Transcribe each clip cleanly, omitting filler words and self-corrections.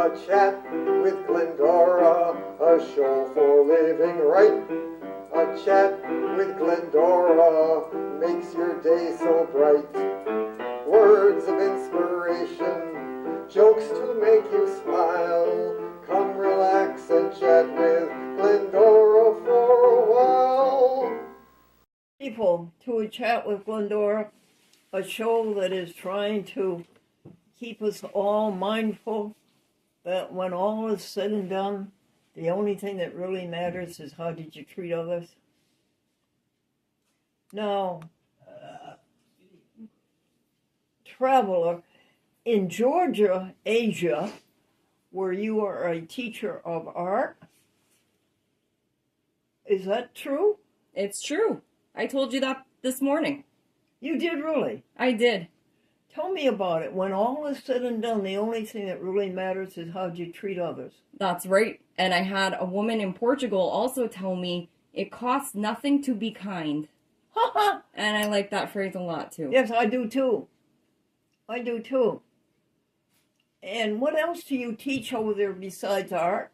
A chat with Glendora, a show for living right. A chat with Glendora makes your day so bright. Words of inspiration, jokes to make you smile. Come relax and chat with Glendora for a while. People to a chat with Glendora, a show that is trying to keep us all mindful that when all is said and done, the only thing that really matters is how did you treat others. Now, traveler, in Georgia, Asia, where you are a teacher of art, is that true? It's true. I told you that this morning. You did really? I did. Tell me about it. When all is said and done, the only thing that really matters is how you treat others. That's right. And I had a woman in Portugal also tell me it costs nothing to be kind. And I like that phrase a lot too. Yes, I do too. I do too. And what else do you teach over there besides art?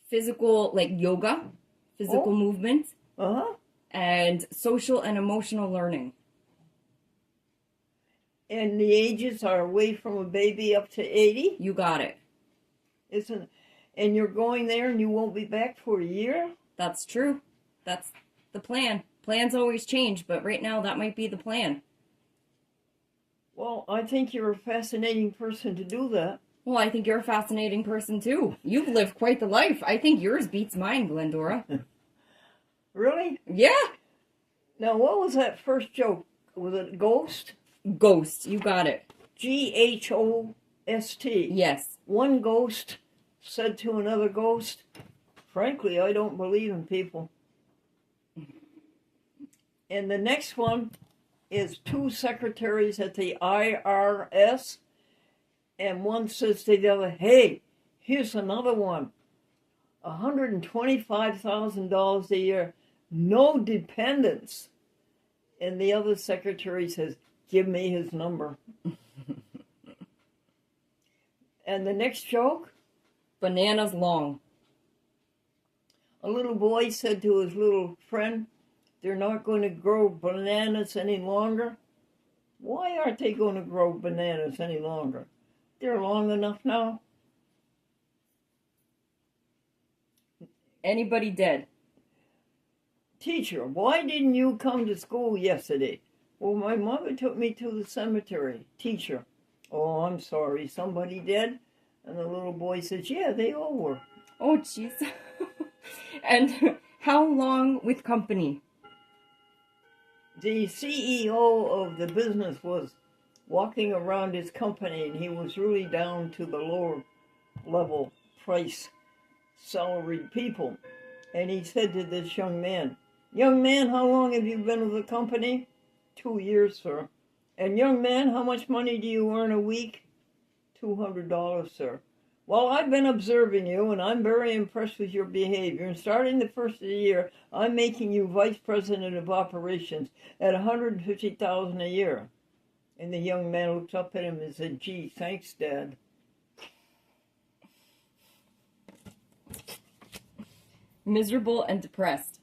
Physical, like yoga, physical movement, and social and emotional learning. And the ages are away from a baby up to 80? You got it. And you're going there and you won't be back for a year? That's true. That's the plan. Plans always change, but right now that might be the plan. Well, I think you're a fascinating person to do that. Well, I think you're a fascinating person too. You've lived quite the life. I think yours beats mine, Glendora. Really? Yeah. Now, what was that first joke? Was it ghost? Ghost. You got it. Ghost. Yes. One ghost said to another ghost, frankly, I don't believe in people. And the next one is two secretaries at the IRS, and one says to the other, hey, here's another one. $125,000 a year, no dependents. And the other secretary says, give me his number. And the next joke? Bananas long. A little boy said to his little friend, they're not going to grow bananas any longer. Why aren't they going to grow bananas any longer? They're long enough now. Anybody dead? Teacher, why didn't you come to school yesterday? Well, my mother took me to the cemetery. Teacher, oh, I'm sorry, somebody dead? And the little boy says, yeah, they all were. Oh, jeez. And how long with company? The CEO of the business was walking around his company, and he was really down to the lower level price salaried people. And he said to this young man, how long have you been with the company? 2 years, sir. And young man, how much money do you earn a week? $200, sir. Well, I've been observing you, and I'm very impressed with your behavior. And starting the first of the year, I'm making you vice president of operations at $150,000 a year. And the young man looked up at him and said, gee, thanks, Dad. Miserable and depressed.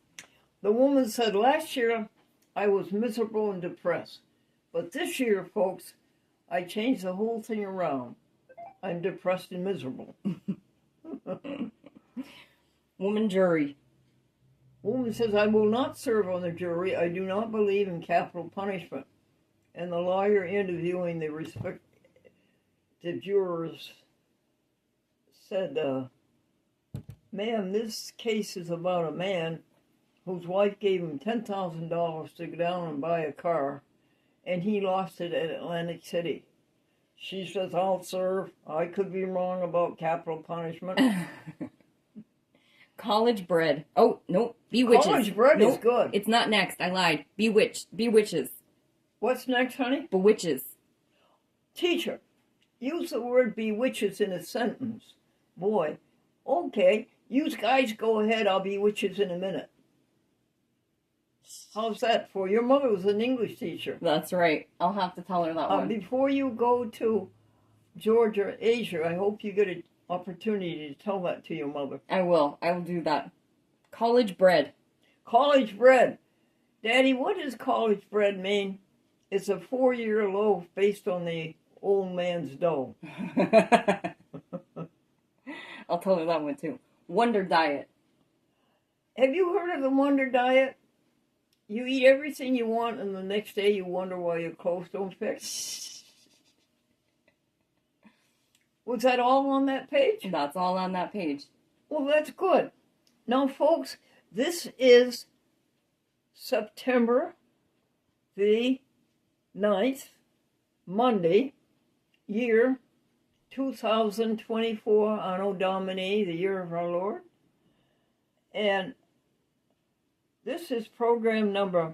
The woman said, last year, I was miserable and depressed. But this year, folks, I changed the whole thing around. I'm depressed and miserable. Woman jury. Woman says, I will not serve on the jury. I do not believe in capital punishment. And the lawyer interviewing the respective jurors said, ma'am, this case is about a man whose wife gave him $10,000 to go down and buy a car, and he lost it at Atlantic City. She says, I'll serve. I could be wrong about capital punishment. College bread. Oh, no. Bewitches. College bread is good. It's not next. I lied. Bewitched. Bewitches. What's next, honey? Bewitches. Teacher, use the word bewitches in a sentence. Boy, okay. You guys go ahead. I'll bewitches in a minute. How's that for? Your mother was an English teacher. That's right. I'll have to tell her that one. Before you go to Georgia, Asia. I hope you get an opportunity to tell that to your mother. I will do that. College bread. College bread. Daddy, what does college bread mean? It's a 4-year loaf based on the old man's dough. I'll tell her that one too. Wonder diet. Have you heard of the Wonder Diet? You eat everything you want, and the next day you wonder why your clothes don't fit. Was that all on that page? That's all on that page. Well, that's good. Now, folks, this is September the 9th, Monday, year 2024, Anno Domini, the year of our Lord. And this is program number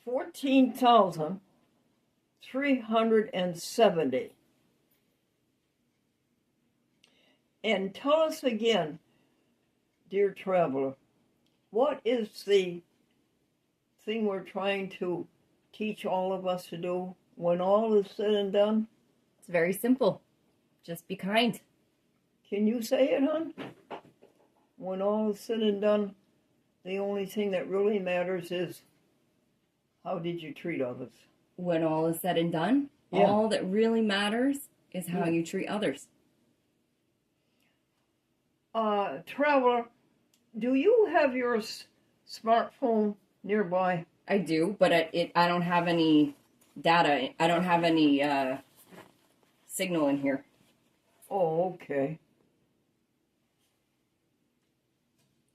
14,370. And tell us again, dear traveler, what is the thing we're trying to teach all of us to do when all is said and done? It's very simple. Just be kind. Can you say it, hon? When all is said and done, the only thing that really matters is how did you treat others? When all is said and done, all that really matters is how you treat others. Traveler, do you have your smartphone nearby? I do, but I don't have any data. I don't have any signal in here. Oh, okay.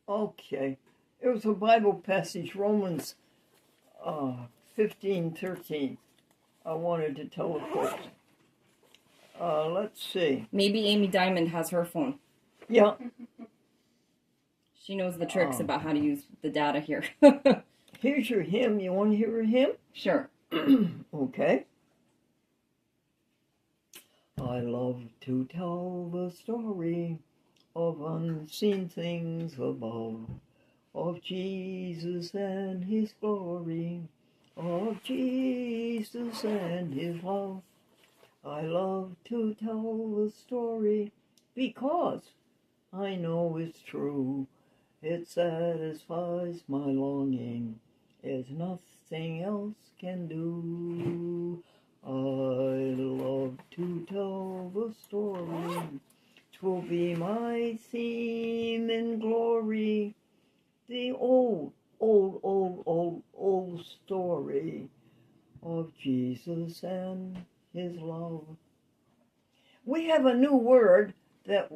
Okay. It was a Bible passage, Romans 15:13. I wanted to tell the folks. Let's see. Maybe Amy Diamond has her phone. Yeah. She knows the tricks about how to use the data here. Here's your hymn. You want to hear a hymn? Sure. Okay. I love to tell the story of unseen things above, of Jesus and his glory, of Jesus and his love. I love to tell the story because I know it's true. It satisfies my longing as nothing else can do. I love to tell the story. 'Twill be my theme in glory. The old story of Jesus and his love. We have a new word that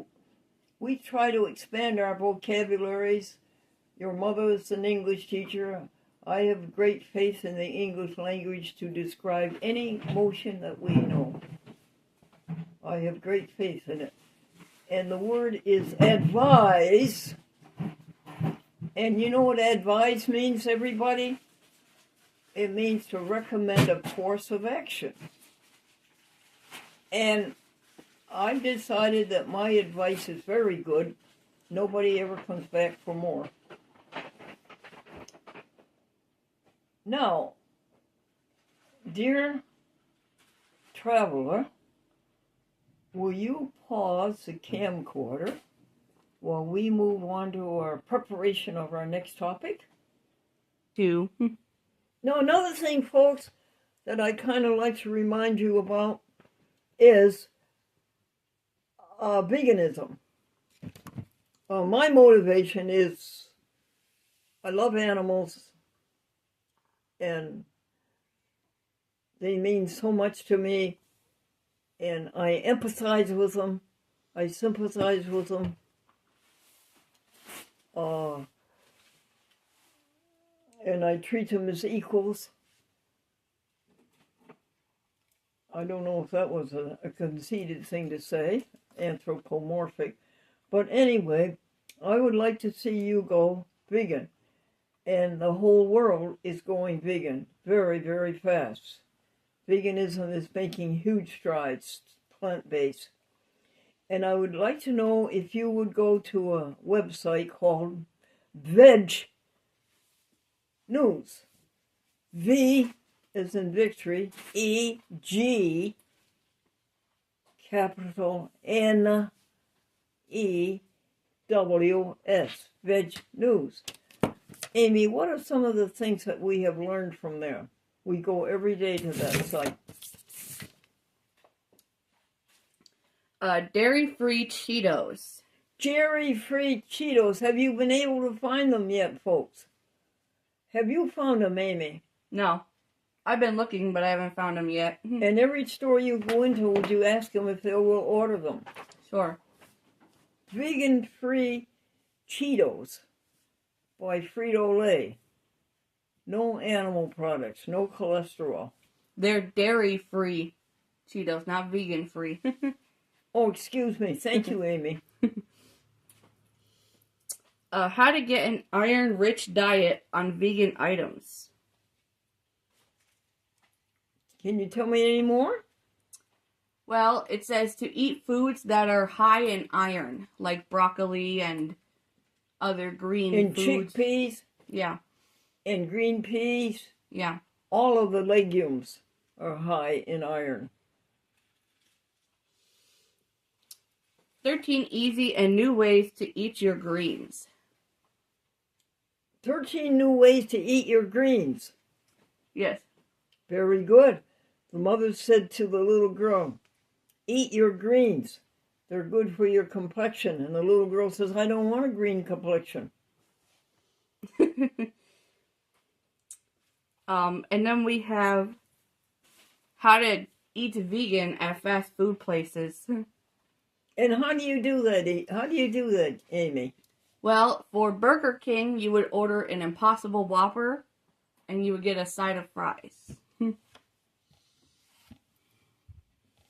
we try to expand our vocabularies. Your mother is an English teacher. I have great faith in the English language to describe any emotion that we know. I have great faith in it. And the word is advise. And you know what advise means, everybody? It means to recommend a course of action. And I've decided that my advice is very good. Nobody ever comes back for more. Now, dear traveler, will you pause the camcorder while we move on to our preparation of our next topic? Two. Now, another thing, folks, that I kind of like to remind you about is veganism. My motivation is I love animals and they mean so much to me, and I empathize with them, I sympathize with them. And I treat them as equals. I don't know if that was a conceited thing to say, anthropomorphic. But anyway, I would like to see you go vegan. And the whole world is going vegan very, very fast. Veganism is making huge strides, plant-based. And I would like to know if you would go to a website called Veg News. V as in victory, E-G capital News, Veg News. Amy, what are some of the things that we have learned from there? We go every day to that site. Dairy-free Cheetos. Dairy-free Cheetos. Have you been able to find them yet, folks? Have you found them, Amy? No. I've been looking, but I haven't found them yet. And every store you go into, would you ask them if they will order them? Sure. Vegan-free Cheetos by Frito-Lay. No animal products, no cholesterol. They're dairy-free Cheetos, not vegan-free. Oh, excuse me. Thank you, Amy. How to get an iron-rich diet on vegan items. Can you tell me any more? Well, it says to eat foods that are high in iron, like broccoli and other green foods. Chickpeas? Yeah. And green peas? Yeah. All of the legumes are high in iron. 13 easy and new ways to eat your greens. 13 new ways to eat your greens. Yes. Very good. The mother said to the little girl, eat your greens. They're good for your complexion. And the little girl says, I don't want a green complexion. And then we have how to eat vegan at fast food places. And how do you do that? How do you do that, Amy? Well, for Burger King, you would order an Impossible Whopper, and you would get a side of fries.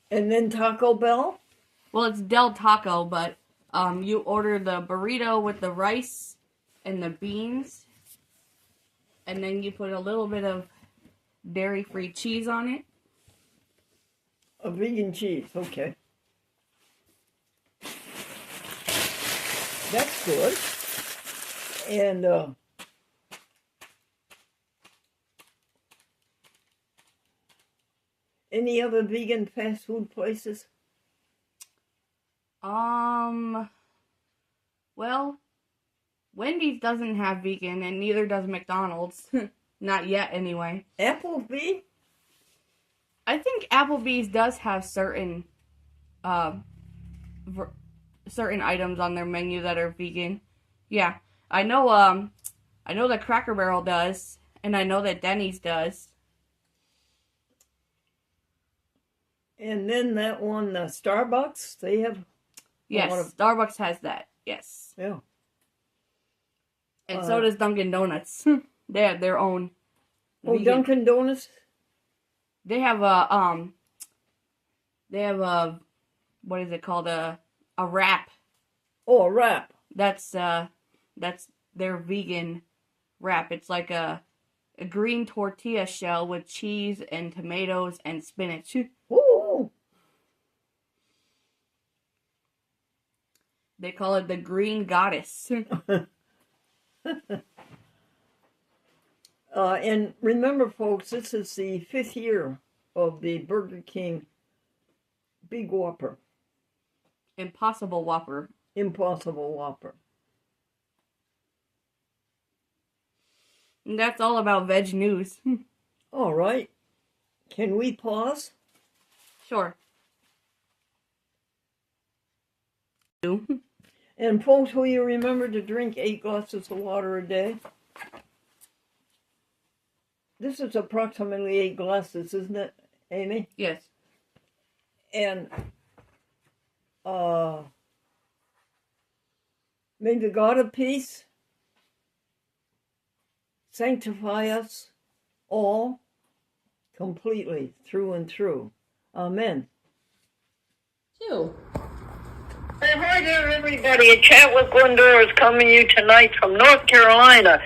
And then Taco Bell? Well, it's Del Taco, but you order the burrito with the rice and the beans, and then you put a little bit of dairy-free cheese on it. A vegan cheese, okay. That's good. And any other vegan fast food places? Well, Wendy's doesn't have vegan, and neither does McDonald's. Not yet, anyway. Applebee? I think Applebee's does have certain certain items on their menu that are vegan. Yeah, I know that Cracker Barrel does, and I know that Denny's does. And then that one, Starbucks, they have... Yes, Starbucks has that, yes. Yeah. And so does Dunkin' Donuts. They have their own vegan. Dunkin' Donuts? They have what is it called? A wrap. Oh, a wrap. That's their vegan wrap. It's like a green tortilla shell with cheese and tomatoes and spinach. Ooh. They call it the Green Goddess. And remember, folks, this is the 5th year of the Burger King Big Whopper. Impossible Whopper. Impossible Whopper. And that's all about veg news. All right. Can we pause? Sure. And folks, will you remember to drink 8 glasses of water a day? This is approximately 8 glasses, isn't it, Amy? Yes. And may the God of peace sanctify us all completely, through and through. Amen. Two. Hey, hi there, everybody. A chat with Glendora is coming to you tonight from North Carolina.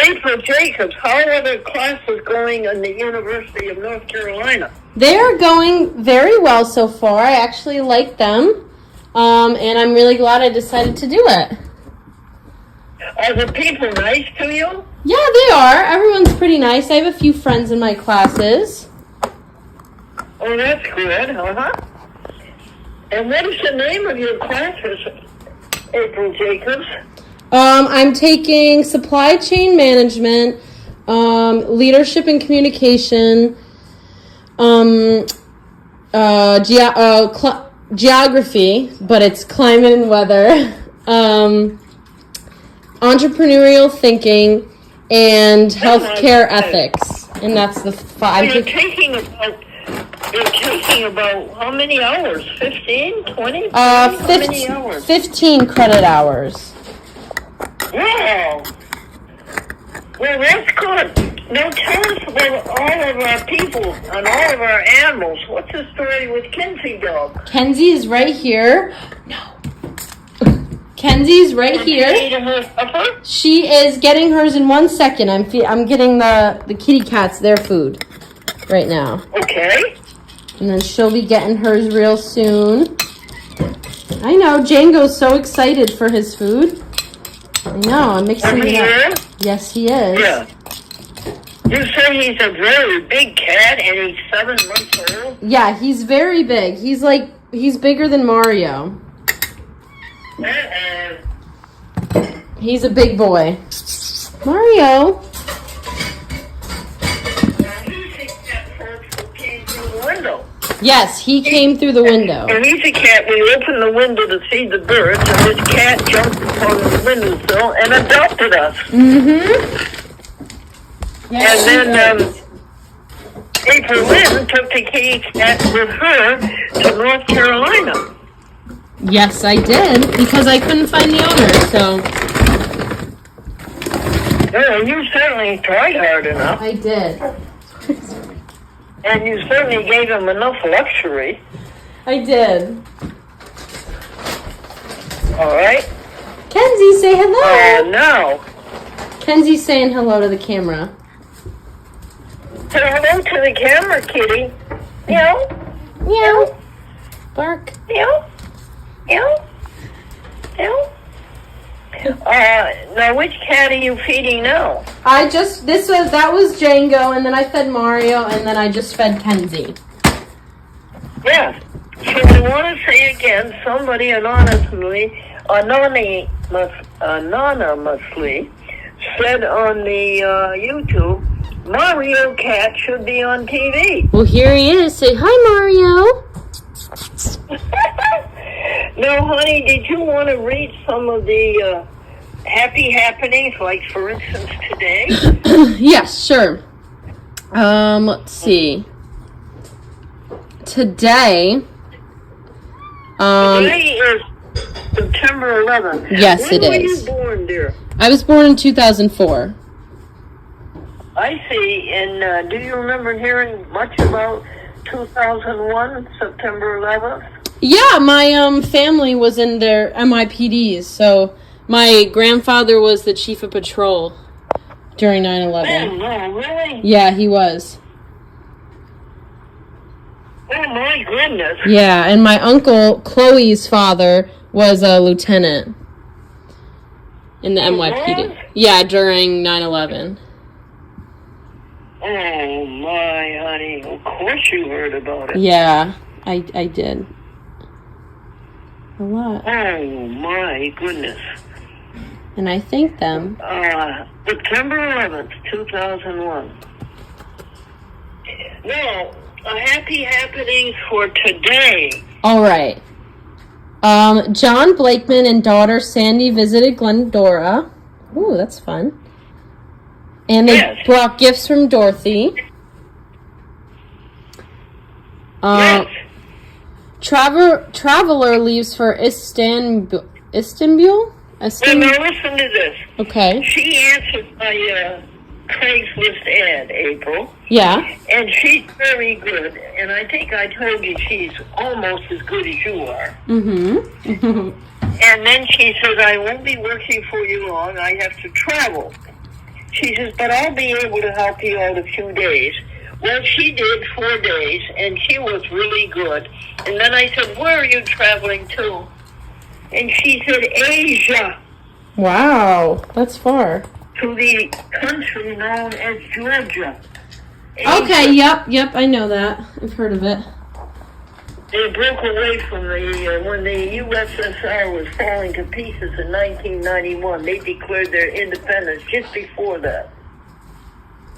April Jacobs, how are the classes going in the University of North Carolina? They are going very well so far. I actually like them, and I'm really glad I decided to do it. Are the people nice to you? Yeah, they are. Everyone's pretty nice. I have a few friends in my classes. Oh, that's good. And what is the name of your classes, April Jacobs? I'm taking supply chain management, leadership and communication, geography, but it's climate and weather, entrepreneurial thinking, and healthcare ethics. And that's the 5. You're taking about how many hours? 15, 20? How many hours? 15 credit hours. Wow. Well, that's good. Now tell us about all of our people and all of our animals. What's the story with Kenzie dog? Kenzie is right here. No. Kenzie's right here. Eating her supper? She is getting hers in 1 second. I'm getting the kitty cats their food right now. Okay. And then she'll be getting hers real soon. I know, Django's so excited for his food. I know, I'm mixing it up. Yes, he is. Yeah. You say he's a very big cat and he's 7 months old? Yeah, he's very big. He's bigger than Mario. He's a big boy. Mario. Yes, he came through the window. And he's a cat. We opened the window to see the birds, and this cat jumped on the windowsill and adopted us. Mm-hmm. Yes, and then April Lynn took the kitty cat with her to North Carolina. Yes, I did, because I couldn't find the owner, so. Yeah, you certainly tried hard enough. I did. And you certainly gave him enough luxury. I did. All right. Kenzie, say hello. No. Kenzie's saying hello to the camera. Say hello to the camera, kitty. Meow. Meow. Bark. Meow. Meow. Meow. Now which cat are you feeding now? That was Django, and then I fed Mario, and then I just fed Kenzie. Yeah. So I want to say again, somebody anonymously said on the YouTube, Mario Cat should be on TV. Well, here he is. Say hi, Mario. Now, honey, did you want to read some of the happy happenings, like, for instance, today? Yes, sure. Let's see. Today is September 11th. Yes, it is. When were you born, dear? I was born in 2004. I see. And do you remember hearing much about 2001, September 11th? Yeah, my family was in their MIPDs, so my grandfather was the chief of patrol during 9/11. Oh, no, really? Yeah, he was. Oh, my goodness. Yeah, and my uncle, Chloe's father, was a lieutenant in the NYPD. Yeah, during 9/11. Oh, my honey. Of course you heard about it. Yeah, I did. A lot. Oh, my goodness. And I thank them. September 11th, 2001. Now, a happy happening for today. All right. John Blakeman and daughter Sandy visited Glendora. Ooh, that's fun. And they brought gifts from Dorothy. Yes. Traveler leaves for Istanbul? Well, now listen to this. Okay. She answered my Craigslist ad, April. Yeah. And she's very good. And I think I told you she's almost as good as you are. Mm-hmm. And then she says, I won't be working for you long. I have to travel. She says, but I'll be able to help you out a few days. Well, she did 4 days, and she was really good. And then I said, where are you traveling to? And she said, Asia. Wow, that's far. To the country known as Georgia. Okay, yep, I know that. I've heard of it. They broke away from when the USSR was falling to pieces in 1991. They declared their independence just before that.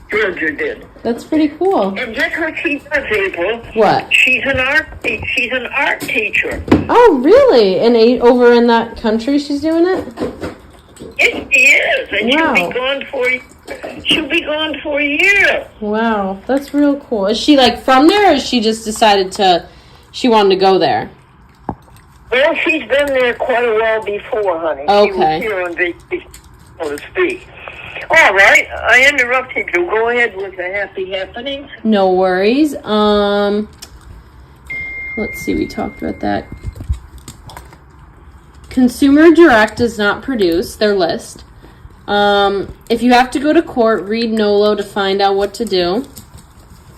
Georgia did. That's pretty cool. And guess what she does, April? What? She's an art teacher. Oh, really? And over in that country she's doing it? Yes, she is. And Wow. she'll be gone for a year. Wow, that's real cool. Is she like from there, or is she just decided she wanted to go there? Well, she's been there quite a while before, honey. Okay. She was here on vacation, so to speak. All right, I interrupted you. Go ahead with the happy happenings. No worries. Let's see, we talked about that. Consumer Direct does not produce their list. If you have to go to court, read NOLO to find out what to do.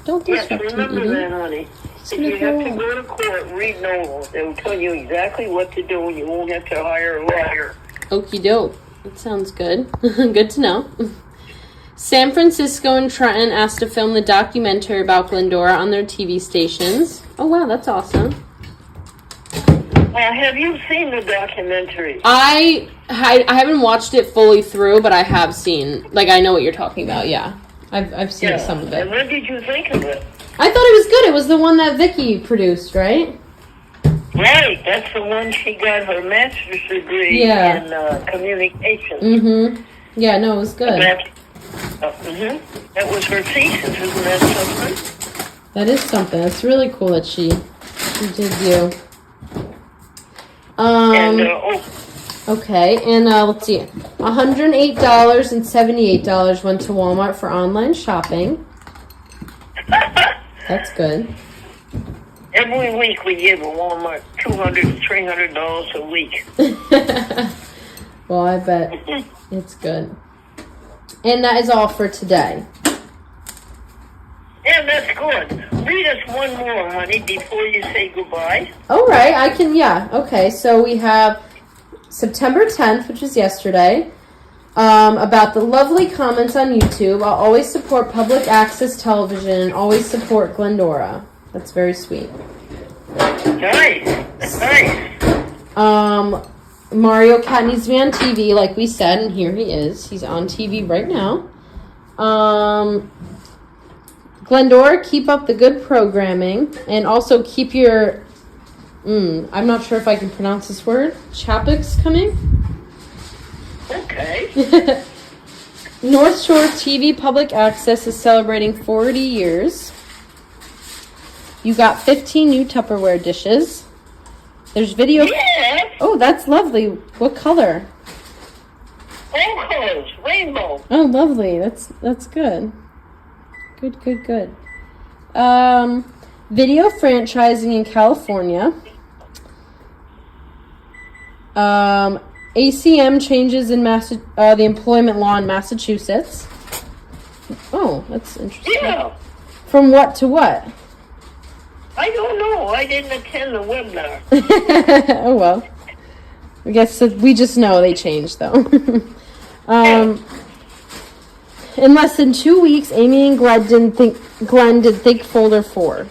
Don't Yes, disrupt remember me, that, honey. If you have to go to court, read NOLO. They will tell you exactly what to do, and you won't have to hire a lawyer. Okie doke. That sounds good. Good to know. San Francisco and Trenton asked to film the documentary about Glendora on their TV stations. Oh, wow, that's awesome. Have you seen the documentary? I haven't watched it fully through, but I have seen, like, I know what you're talking about, yeah. I've seen some of it. And what did you think of it? I thought it was good. It was the one that Vicky produced, right? Right, that's the one she got her master's degree in communications. Mm-hmm. Yeah, no, it was good. That was her thesis, isn't that something? That is something. It's really cool that she did you. Okay, and let's see. $108 and $78 went to Walmart for online shopping. That's good. Every week we give Walmart $200 to $300 a week. Well, I bet it's good. And that is all for today. Yeah, that's good. Read us one more, honey, before you say goodbye. All right, I can, yeah. Okay, so we have September 10th, which is yesterday, about the lovely comments on YouTube. I'll always support public access television and always support Glendora. That's very sweet. Nice. Mario Cat needs to be on TV, like we said, and here he is. He's on TV right now. Glendora, keep up the good programming, and also keep your, I'm not sure if I can pronounce this word, Chappiks coming? Okay. North Shore TV Public Access is celebrating 40 years. You got 15 new Tupperware dishes. There's video. Yeah. Oh, that's lovely. What color? All colors. Rainbow. Oh, lovely. That's good. Good. Video franchising in California. ACM changes in the employment law in Massachusetts. Oh, that's interesting. Yeah. From what to what? I don't know. I didn't attend the webinar. Oh, well. I guess we just know they changed, though. In less than 2 weeks, Amy and Glenn did Think Folder 4.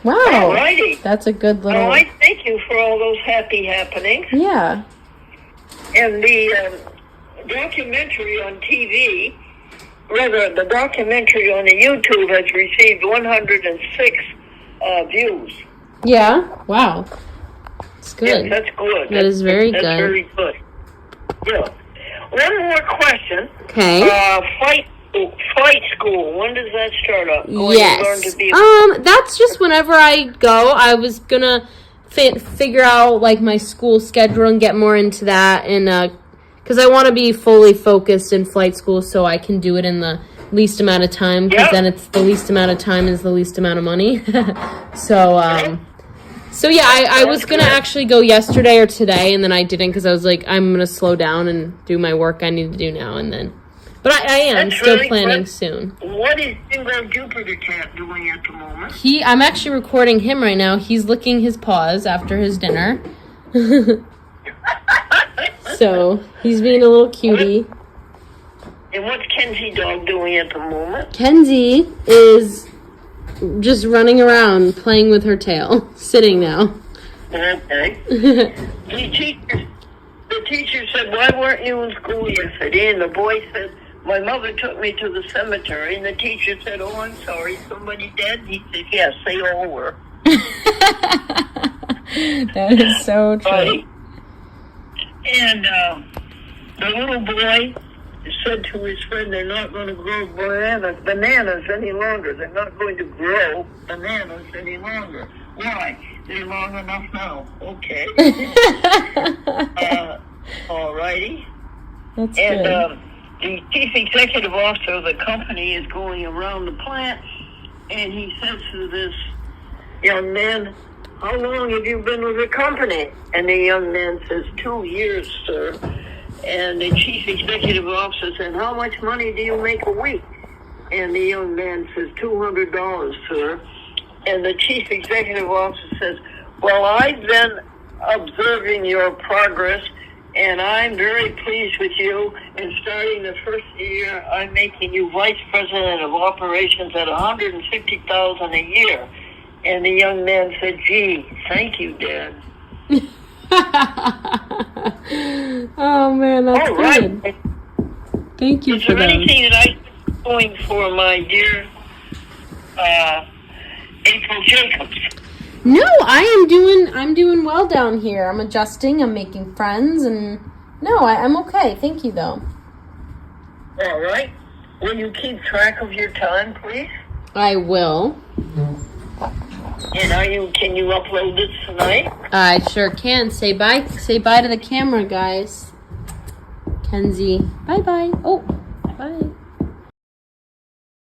Wow. Alrighty. That's a good little... Well, I thank you for all those happy happenings. Yeah. And the documentary on TV, rather, the documentary on the YouTube has received 106 views. Yeah? Wow. That's good. Yes, that's good. That is very good. That's very good. Yeah. One more question. Okay. Flight school. When does that start up? Yes. That's just whenever I go. I was gonna figure out like my school schedule and get more into that, and because I want to be fully focused in flight school, so I can do it in the least amount of time. Because then it's the least amount of time is the least amount of money. So yeah, I was gonna actually go yesterday or today, and then I didn't because I was like, I'm gonna slow down and do my work I need to do now, and then. But I am still planning soon. What is Django Jupiter Cat doing at the moment? I'm actually recording him right now. He's licking his paws after his dinner. So he's being a little cutie. And what's Kenzie dog doing at the moment? Kenzie is just running around, playing with her tail. Sitting now. Okay. The teacher said, why weren't you in school yesterday? And the boy said, my mother took me to the cemetery. And the teacher said, oh, I'm sorry, somebody dead? He said, yes, they all were. That is so true. Right. And the little boy said to his friend, they're not going to grow bananas any longer. They're not going to grow bananas any longer. Why? They're long enough now. Okay. All righty. That's And good. the chief executive officer of the company is going around the plant, and he says to this young man, how long have you been with the company? And the young man says, 2 years, sir. And the chief executive officer said, how much money do you make a week? And the young man says, $200, sir. And the chief executive officer says, well, I've been observing your progress, and I'm very pleased with you. And starting the first year, I'm making you vice president of operations at $150,000 a year. And the young man said, gee, thank you, Dad. Oh man, that's All right. good. Thank you Is for there that. anything that I'm doing for my dear April Jacobs? No, I'm doing well down here. I'm adjusting, I'm making friends, and no, I'm okay. Thank you though. All right. Will you keep track of your time, please? I will. And can you upload this tonight? I sure can. Say bye to the camera, guys. Kenzie. Bye bye. Oh, bye.